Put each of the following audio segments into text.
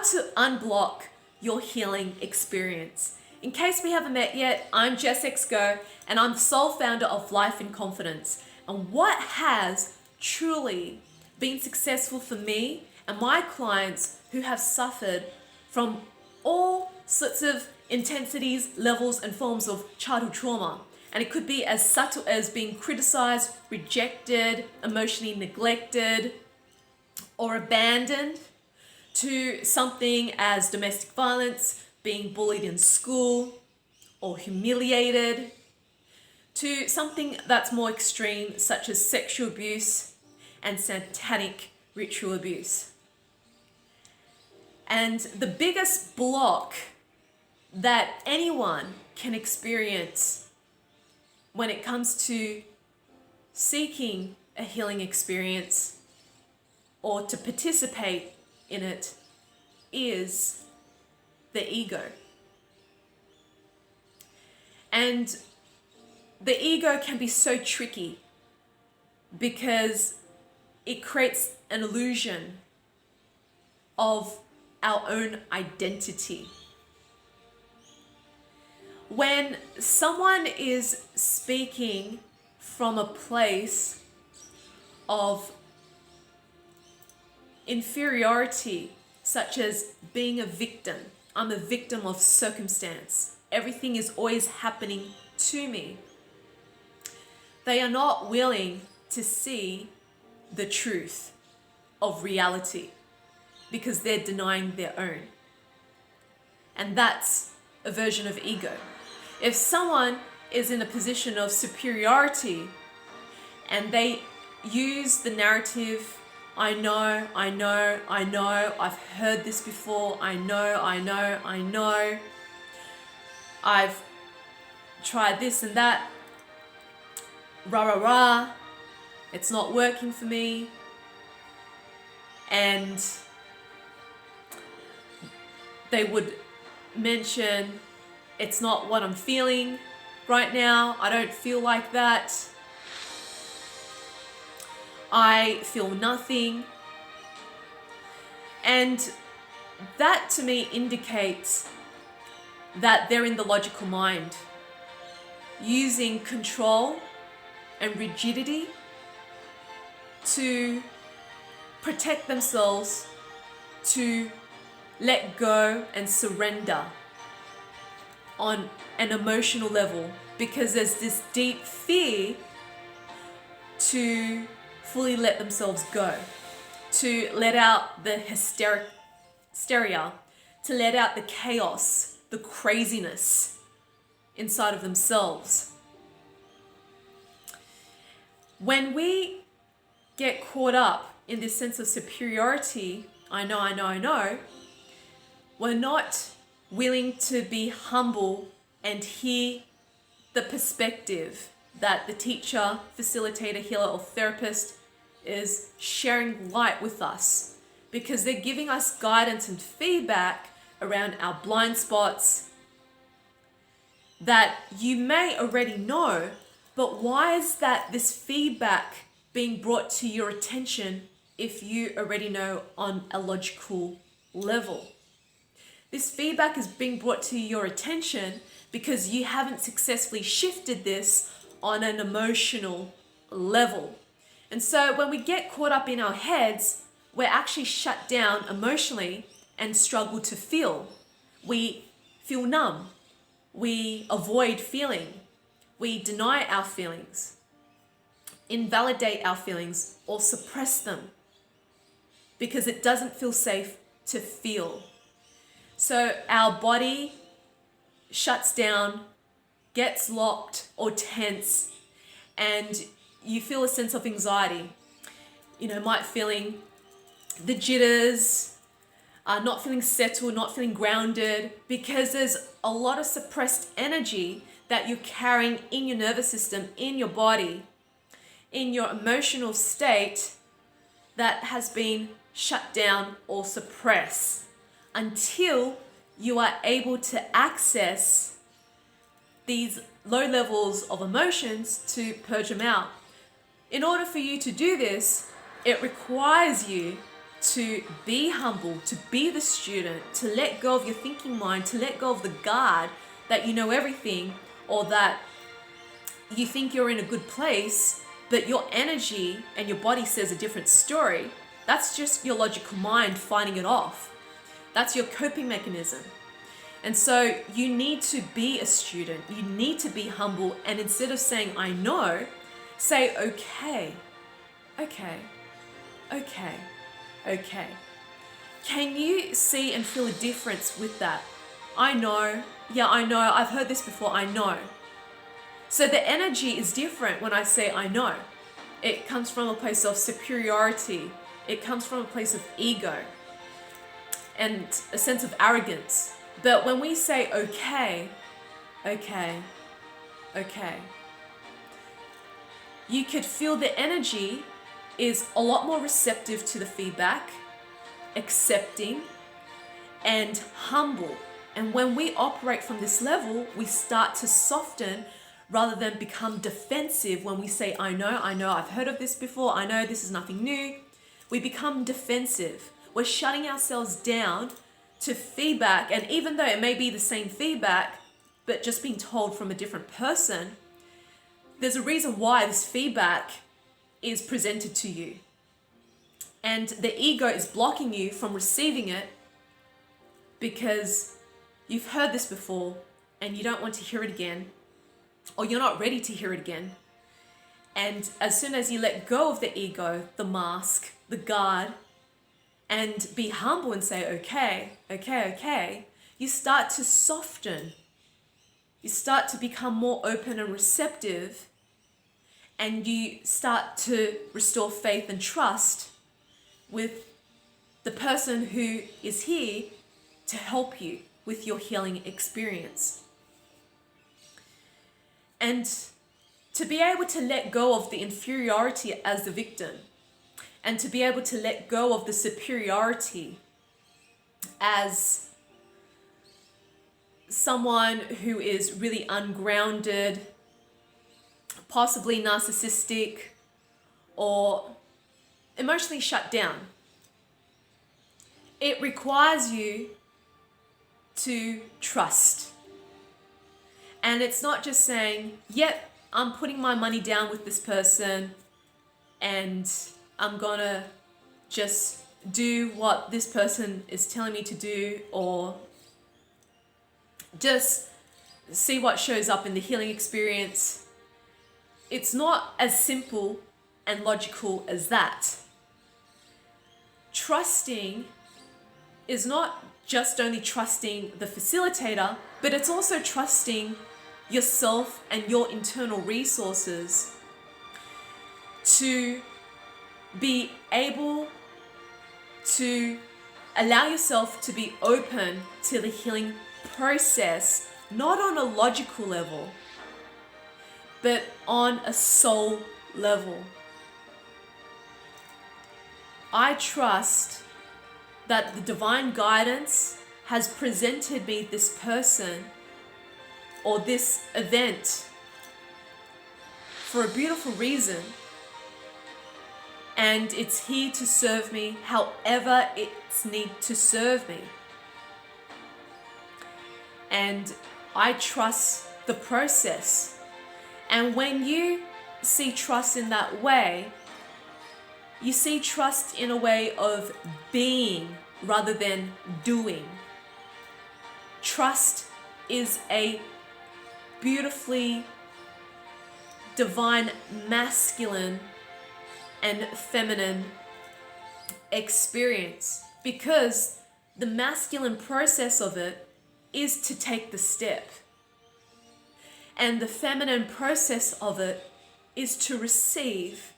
to unblock your healing experience. In case we haven't met yet, I'm jessxgoh, and I'm the sole founder of Life in Confidence. And what has truly been successful for me and my clients who have suffered from all sorts of intensities, levels, and forms of childhood trauma. And it could be as subtle as being criticized, rejected, emotionally neglected, or abandoned, to something as domestic violence, being bullied in school, or humiliated, to something that's more extreme, such as sexual abuse and satanic ritual abuse. And the biggest block that anyone can experience when it comes to seeking a healing experience or to participate in it is the ego. And the ego can be so tricky because it creates an illusion of our own identity. When someone is speaking from a place of inferiority, such as being a victim, I'm a victim of circumstance, everything is always happening to me, they are not willing to see the truth of reality because they're denying their own. And that's a version of ego. If someone is in a position of superiority and they use the narrative, I know, I've heard this before, I know, I've tried this and that, rah, it's not working for me, and they would mention, it's not what I'm feeling right now, I don't feel like that, I feel nothing. And that to me indicates that they're in the logical mind, using control and rigidity to protect themselves, to let go and surrender on an emotional level, because there's this deep fear to fully let themselves go, to let out the hysteria, to let out the chaos, the craziness inside of themselves. When we get caught up in this sense of superiority, I know, we're not willing to be humble and hear the perspective that the teacher, facilitator, healer, or therapist is sharing light with us, because they're giving us guidance and feedback around our blind spots that you may already know, but why is that this feedback being brought to your attention if you already know on a logical level? This feedback is being brought to your attention because you haven't successfully shifted this on an emotional level. And so when we get caught up in our heads, we're actually shut down emotionally and struggle to feel. We feel numb. We avoid feeling. We deny our feelings, invalidate our feelings, or suppress them because it doesn't feel safe to feel. So our body shuts down, gets locked or tense, and you feel a sense of anxiety. Might feeling the jitters, not feeling settled, not feeling grounded, because there's a lot of suppressed energy that you're carrying in your nervous system, in your body, in your emotional state that has been shut down or suppressed until you are able to access these low levels of emotions to purge them out. In order for you to do this, it requires you to be humble, to be the student, to let go of your thinking mind, to let go of the guard that you know everything, or that you think you're in a good place, but your energy and your body says a different story. That's just your logical mind fighting it off. That's your coping mechanism. And so you need to be a student. You need to be humble. And instead of saying, I know, say, okay, okay, okay, okay. Can you see and feel a difference with that? I know. Yeah, I know. I've heard this before. I know. So the energy is different when I say I know. It comes from a place of superiority. It comes from a place of ego and a sense of arrogance. But when we say okay, okay, okay, you could feel the energy is a lot more receptive to the feedback, accepting, and humble. And when we operate from this level, we start to soften rather than become defensive. When we say, I know, I've heard of this before, I know this is nothing new, we become defensive. We're shutting ourselves down to feedback. And even though it may be the same feedback, but just being told from a different person, there's a reason why this feedback is presented to you. And the ego is blocking you from receiving it because you've heard this before and you don't want to hear it again, or you're not ready to hear it again. And as soon as you let go of the ego, the mask, the guard, and be humble and say, okay, okay, okay, you start to soften. You start to become more open and receptive, and you start to restore faith and trust with the person who is here to help you with your healing experience. And to be able to let go of the inferiority as the victim, and to be able to let go of the superiority as someone who is really ungrounded, possibly narcissistic, or emotionally shut down. It requires you to trust. And it's not just saying, yep, I'm putting my money down with this person and I'm gonna just do what this person is telling me to do, or just see what shows up in the healing experience. It's not as simple and logical as that. Trusting is not just only trusting the facilitator, but it's also trusting yourself and your internal resources to be able to allow yourself to be open to the healing process, not on a logical level, but on a soul level. I trust that the divine guidance has presented me this person or this event for a beautiful reason, and it's here to serve me however it's need to serve me. And I trust the process. And when you see trust in that way, you see trust in a way of being rather than doing. Trust is a beautifully divine masculine and feminine experience, because the masculine process of it is to take the step, and the feminine process of it is to receive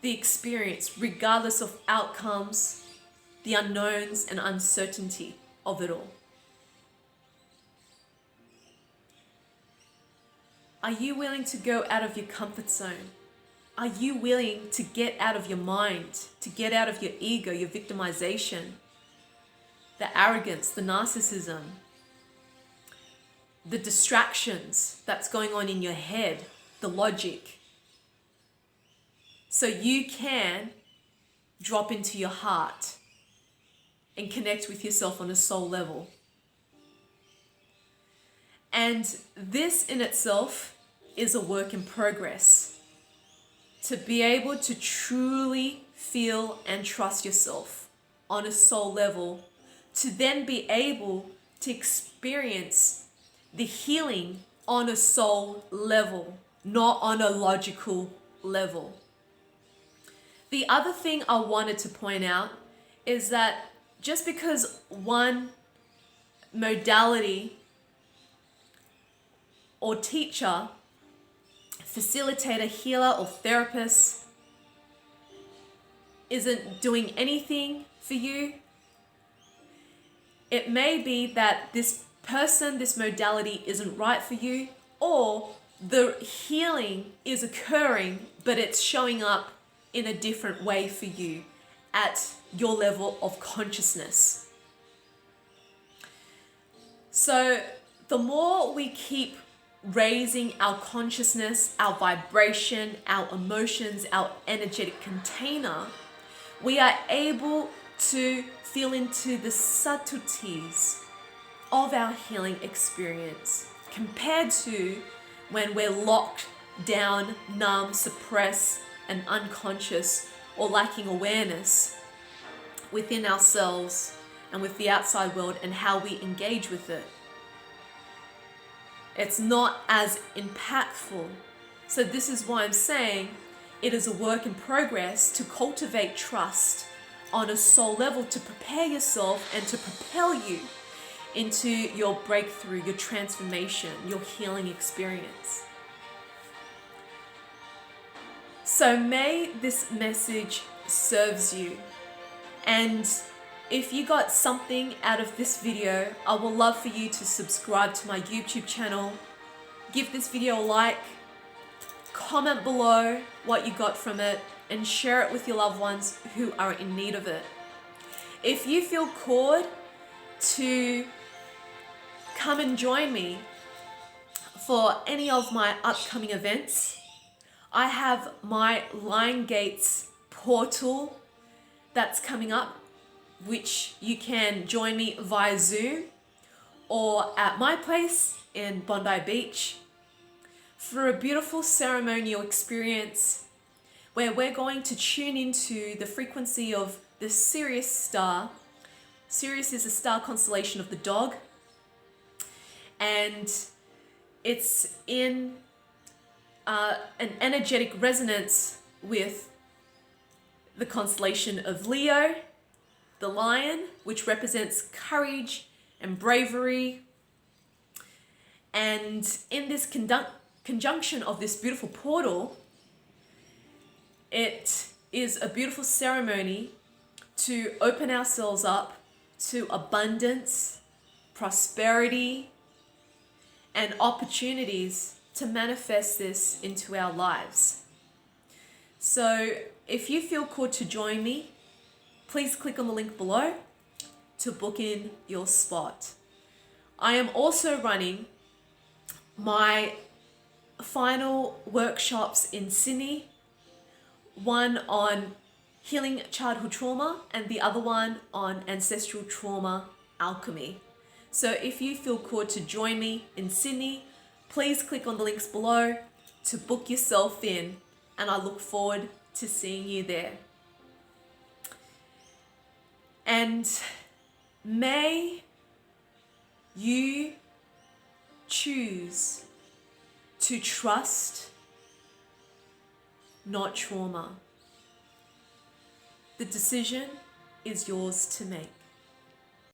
the experience regardless of outcomes, the unknowns and uncertainty of it all. Are you willing to go out of your comfort zone? Are you willing to get out of your mind, to get out of your ego, your victimization, the arrogance, the narcissism, the distractions that's going on in your head, the logic, so you can drop into your heart and connect with yourself on a soul level. And this in itself is a work in progress. To be able to truly feel and trust yourself on a soul level, to then be able to experience the healing on a soul level, not on a logical level. The other thing I wanted to point out is that just because one modality or teacher, facilitator, healer, or therapist isn't doing anything for you, it may be that this person, this modality isn't right for you, or the healing is occurring, but it's showing up in a different way for you at your level of consciousness. So the more we keep raising our consciousness, our vibration, our emotions, our energetic container, we are able to feel into the subtleties of our healing experience compared to when we're locked down, numb, suppressed, and unconscious or lacking awareness within ourselves and with the outside world and how we engage with it. It's not as impactful. So this is why I'm saying it is a work in progress to cultivate trust on a soul level, to prepare yourself and to propel you into your breakthrough, your transformation, your healing experience. So may this message serves you. And if you got something out of this video, I would love for you to subscribe to my YouTube channel, give this video a like, comment below what you got from it, and share it with your loved ones who are in need of it. If you feel called to come and join me for any of my upcoming events, I have my Lion Gates portal that's coming up, which you can join me via Zoom or at my place in Bondi Beach for a beautiful ceremonial experience where we're going to tune into the frequency of the Sirius star. Sirius is a star constellation of the dog, and it's in an energetic resonance with the constellation of Leo, the lion, which represents courage and bravery. And in this conjunction of this beautiful portal, it is a beautiful ceremony to open ourselves up to abundance, prosperity, and opportunities to manifest this into our lives. So if you feel called to join me, please click on the link below to book in your spot. I am also running my final workshops in Sydney, one on healing childhood trauma and the other one on ancestral trauma alchemy. So if you feel called to join me in Sydney, please click on the links below to book yourself in, and I look forward to seeing you there. And may you choose to trust, not trauma. The decision is yours to make.